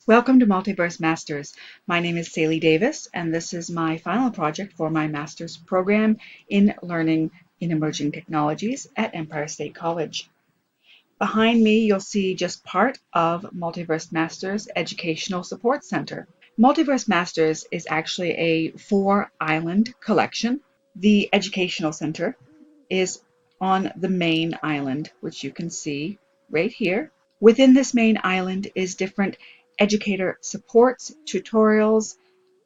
Welcome to Multiverse Masters. My name is Saley Davis, and this is my final project for my master's program in learning in emerging technologies at Empire State College. Behind me, you'll see just part of Multiverse Masters Educational Support Center. Multiverse Masters is actually a 4-island collection. The Educational Center is on the main island, which you can see right here. Within this main island is different educator supports, tutorials,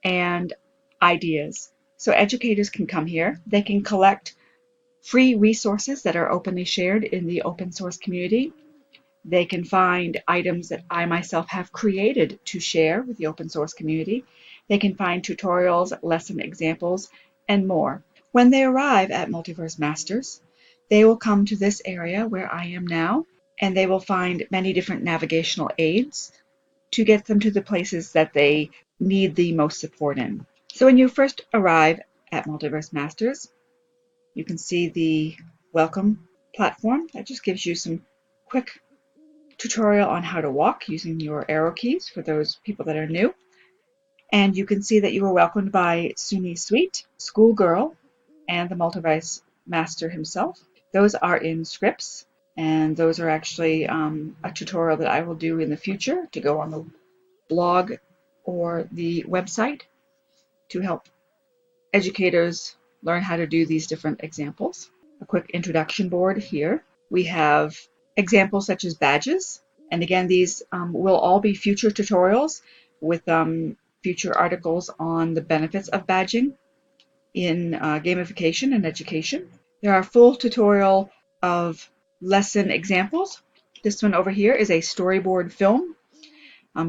and ideas. So educators can come here. They can collect free resources that are openly shared in the open source community. They can find items that I myself have created to share with the open source community. They can find tutorials, lesson examples, and more. When they arrive at Multiverse Masters, they will come to this area where I am now, and they will find many different navigational aids to get them to the places that they need the most support in. So when you first arrive at Multiverse Masters, you can see the welcome platform. That just gives you some quick tutorial on how to walk using your arrow keys for those people that are new. And you can see that you were welcomed by Suni Sweet, Schoolgirl, and the Multiverse Master himself. Those are in scripts, and those are actually a tutorial that I will do in the future to go on the blog or the website to help educators learn how to do these different examples. A quick introduction board here. We have examples such as badges, and again, these will all be future tutorials with future articles on the benefits of badging in gamification and education. There are full tutorial of lesson examples. This one over here is a storyboard film.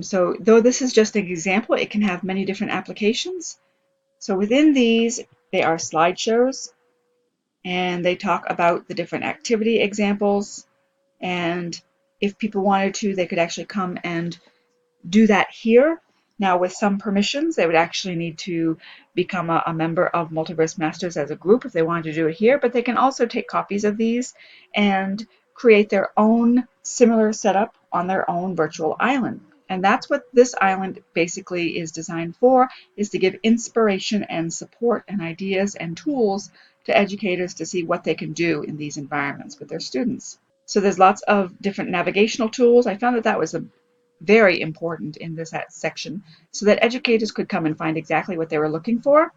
So though this is just an example, it can have many different applications. So within these, they are slideshows, and they talk about the different activity examples. And if people wanted to, they could actually come and do that here. Now, with some permissions, they would actually need to become a member of Multiverse Masters as a group if they wanted to do it here, but they can also take copies of these and create their own similar setup on their own virtual island. And that's what this island basically is designed for, is to give inspiration and support and ideas and tools to educators to see what they can do in these environments with their students. So there's lots of different navigational tools. I found that that was very important in this section so that educators could come and find exactly what they were looking for.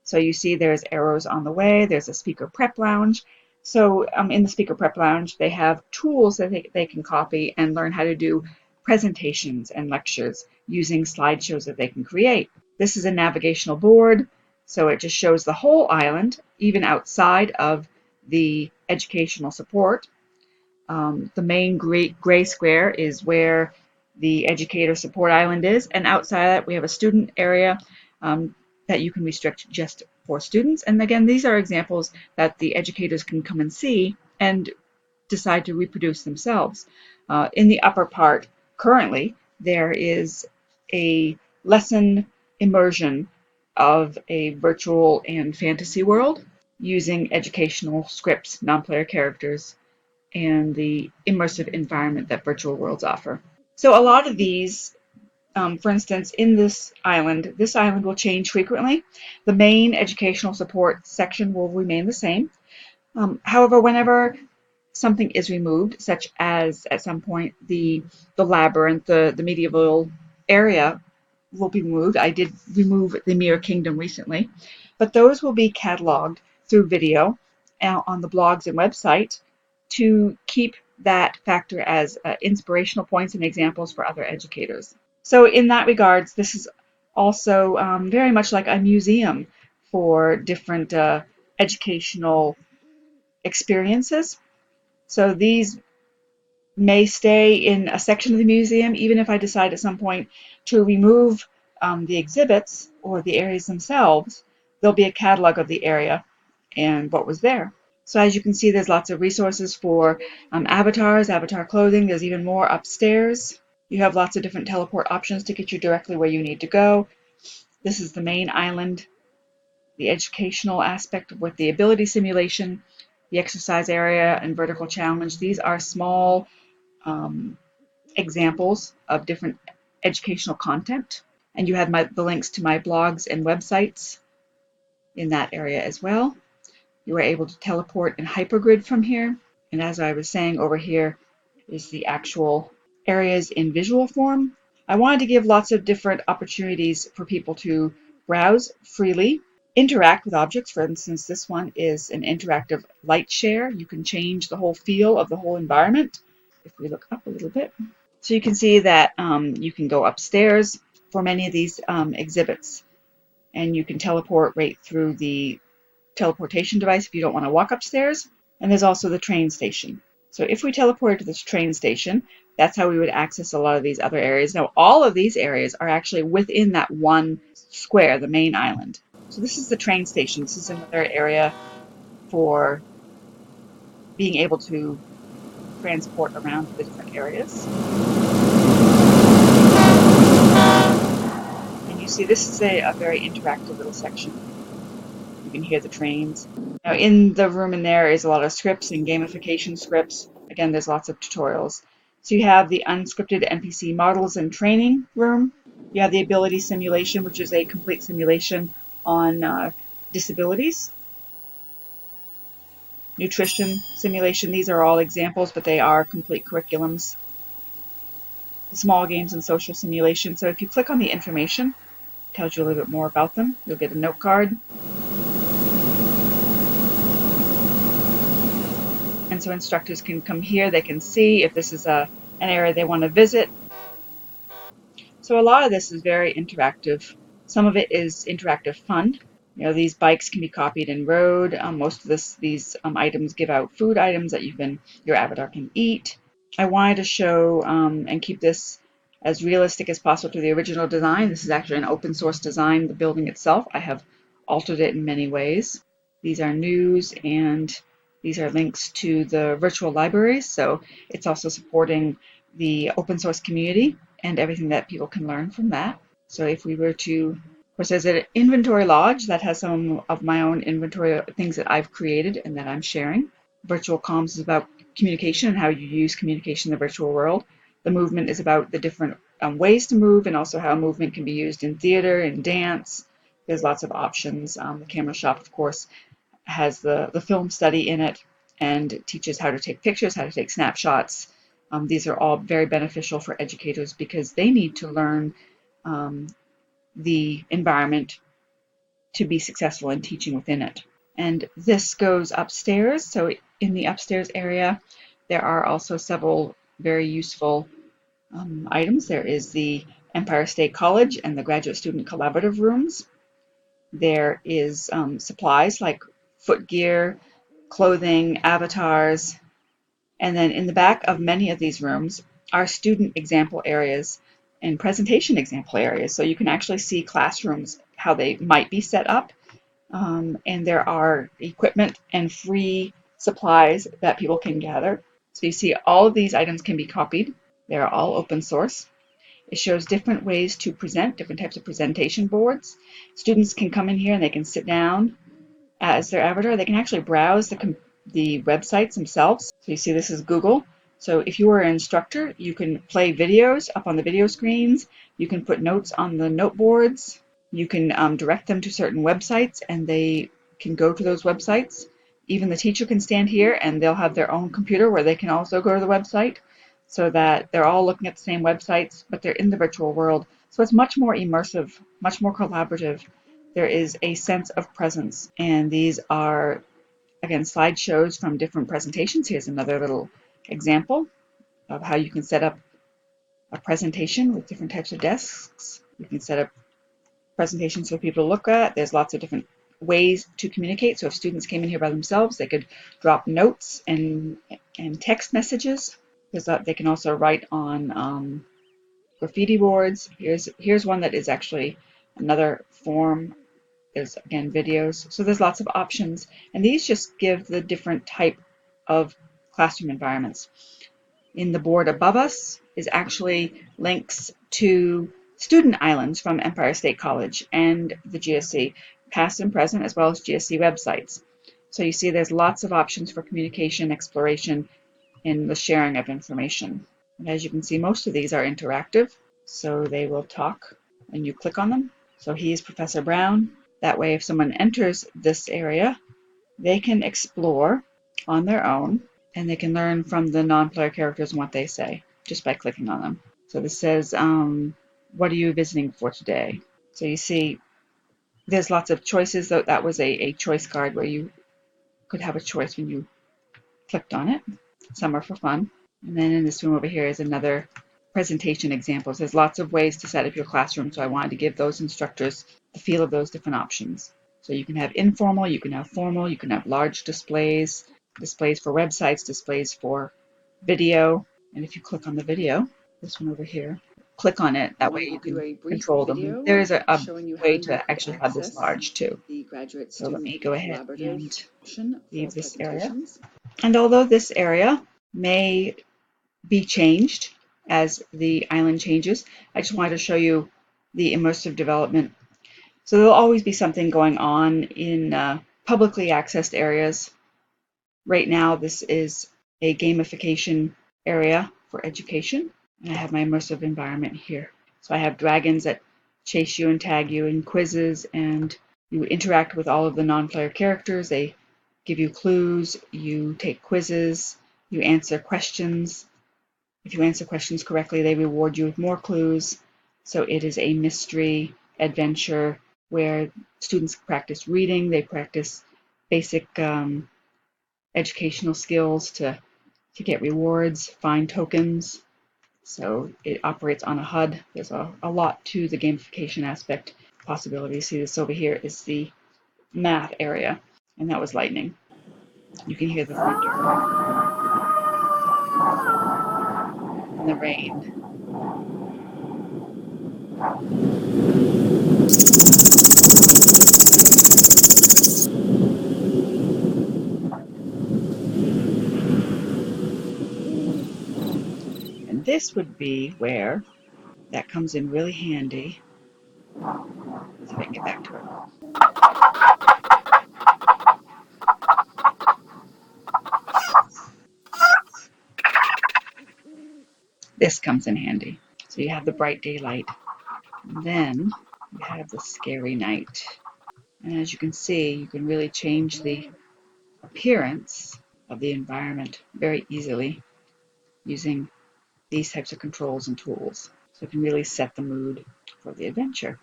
So you see there's arrows on the way, there's a speaker prep lounge. So in the speaker prep lounge, they have tools that they can copy and learn how to do presentations and lectures using slideshows that they can create. This is a navigational board, so it just shows the whole island, even outside of the educational support. The main gray square is where the educator support island is, and outside that we have a student area that you can restrict just for students. And again, these are examples that the educators can come and see and decide to reproduce themselves. In the upper part, currently, there is a lesson immersion of a virtual and fantasy world using educational scripts, non-player characters, and the immersive environment that virtual worlds offer. So a lot of these, for instance, in this island will change frequently. The main educational support section will remain the same. However, whenever something is removed, such as at some point the labyrinth, the medieval area will be removed. I did remove the Mirror Kingdom recently, but those will be cataloged through video on the blogs and website to keep that factor as inspirational points and examples for other educators. So in that regards, this is also very much like a museum for different educational experiences. So these may stay in a section of the museum, even if I decide at some point to remove the exhibits or the areas themselves, there'll be a catalog of the area and what was there. So as you can see, there's lots of resources for avatars, avatar clothing. There's even more upstairs. You have lots of different teleport options to get you directly where you need to go. This is the main island, the educational aspect with the ability simulation, the exercise area, and vertical challenge. These are small examples of different educational content. And you have the links to my blogs and websites in that area as well. You are able to teleport and hypergrid from here. And as I was saying, over here is the actual areas in visual form. I wanted to give lots of different opportunities for people to browse freely, interact with objects. For instance, this one is an interactive light share. You can change the whole feel of the whole environment. If we look up a little bit. So you can see that you can go upstairs for many of these exhibits, and you can teleport right through the teleportation device if you don't want to walk upstairs. And there's also the train station. So if we teleported to this train station, that's how we would access a lot of these other areas. Now, all of these areas are actually within that one square, the main island. So this is the train station. This is another area for being able to transport around to the different areas. And you see this is a very interactive little section. You can hear the trains. Now in the room in there is a lot of scripts and gamification scripts. Again, there's lots of tutorials. So you have the unscripted NPC models and training room. You have the ability simulation, which is a complete simulation on disabilities. Nutrition simulation, these are all examples, but they are complete curriculums. Small games and social simulation. So if you click on the information, it tells you a little bit more about them. You'll get a note card. And so instructors can come here, they can see if this is an area they want to visit. So a lot of this is very interactive. Some of it is interactive fun. You know, these bikes can be copied and rode. Most of these items give out food items that your avatar can eat. I wanted to show and keep this as realistic as possible to the original design. This is actually an open source design, the building itself. I have altered it in many ways. These are news, and these are links to the virtual libraries. So it's also supporting the open source community and everything that people can learn from that. So if we were to, of course, there's an inventory lodge that has some of my own inventory things that I've created and that I'm sharing. Virtual comms is about communication and how you use communication in the virtual world. The movement is about the different ways to move, and also how movement can be used in theater and dance. There's lots of options. The camera shop, of course, has the film study in it and teaches how to take pictures, how to take snapshots. These are all very beneficial for educators because they need to learn the environment to be successful in teaching within it. And this goes upstairs. So in the upstairs area, there are also several very useful items. There is the Empire State College and the Graduate Student Collaborative Rooms. There is supplies like footgear, clothing, avatars, and then in the back of many of these rooms are student example areas and presentation example areas. So you can actually see classrooms, how they might be set up, and there are equipment and free supplies that people can gather. So you see all of these items can be copied. They're all open source. It shows different ways to present, different types of presentation boards. Students can come in here and they can sit down as their avatar. They can actually browse the websites themselves. So you see this is Google. So if you are an instructor, you can play videos up on the video screens. You can put notes on the note boards. You can direct them to certain websites and they can go to those websites. Even the teacher can stand here and they'll have their own computer where they can also go to the website, so that they're all looking at the same websites, but they're in the virtual world. So it's much more immersive, much more collaborative. There is a sense of presence. And these are, again, slideshows from different presentations. Here's another little example of how you can set up a presentation with different types of desks. You can set up presentations for people to look at. There's lots of different ways to communicate. So if students came in here by themselves, they could drop notes and text messages. They can also write on graffiti boards. Here's one that is actually another form. There's, again, videos. So there's lots of options. And these just give the different type of classroom environments. In the board above us is actually links to student islands from Empire State College and the GSC, past and present, as well as GSC websites. So you see there's lots of options for communication, exploration, and the sharing of information. And as you can see, most of these are interactive. So they will talk when you click on them. So he is Professor Brown. That way, if someone enters this area, they can explore on their own, and they can learn from the non-player characters and what they say just by clicking on them. So this says, what are you visiting for today? So you see there's lots of choices. That was a choice card where you could have a choice when you clicked on it. Some are for fun. And then in this room over here is another presentation examples. There's lots of ways to set up your classroom, so I wanted to give those instructors the feel of those different options. So you can have informal, you can have formal, you can have large displays, displays for websites, displays for video. And if you click on the video, this one over here, click on it. That way you can control them. There is a way to actually have this large too. So let me go ahead and leave this area. And although this area may be changed as the island changes, I just wanted to show you the immersive development. So there'll always be something going on in publicly accessed areas. Right now, this is a gamification area for education. And I have my immersive environment here. So I have dragons that chase you and tag you in quizzes, and you interact with all of the non-player characters. They give you clues, you take quizzes, you answer questions. If you answer questions correctly, they reward you with more clues. So it is a mystery adventure where students practice reading, they practice basic educational skills to get rewards, find tokens. So it operates on a HUD. There's a lot to the gamification aspect possibilities. See, this over here is the math area, and that was lightning. You can hear the thunder and the rain. And this would be where that comes in really handy. Let's see if I can get back to it. This comes in handy. So you have the bright daylight. And then you have the scary night. And as you can see, you can really change the appearance of the environment very easily using these types of controls and tools. So you can really set the mood for the adventure.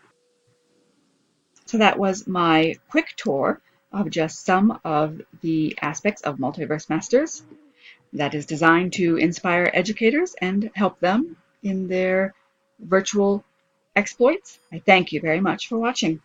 So that was my quick tour of just some of the aspects of Multiverse Masters that is designed to inspire educators and help them in their virtual exploits. I thank you very much for watching.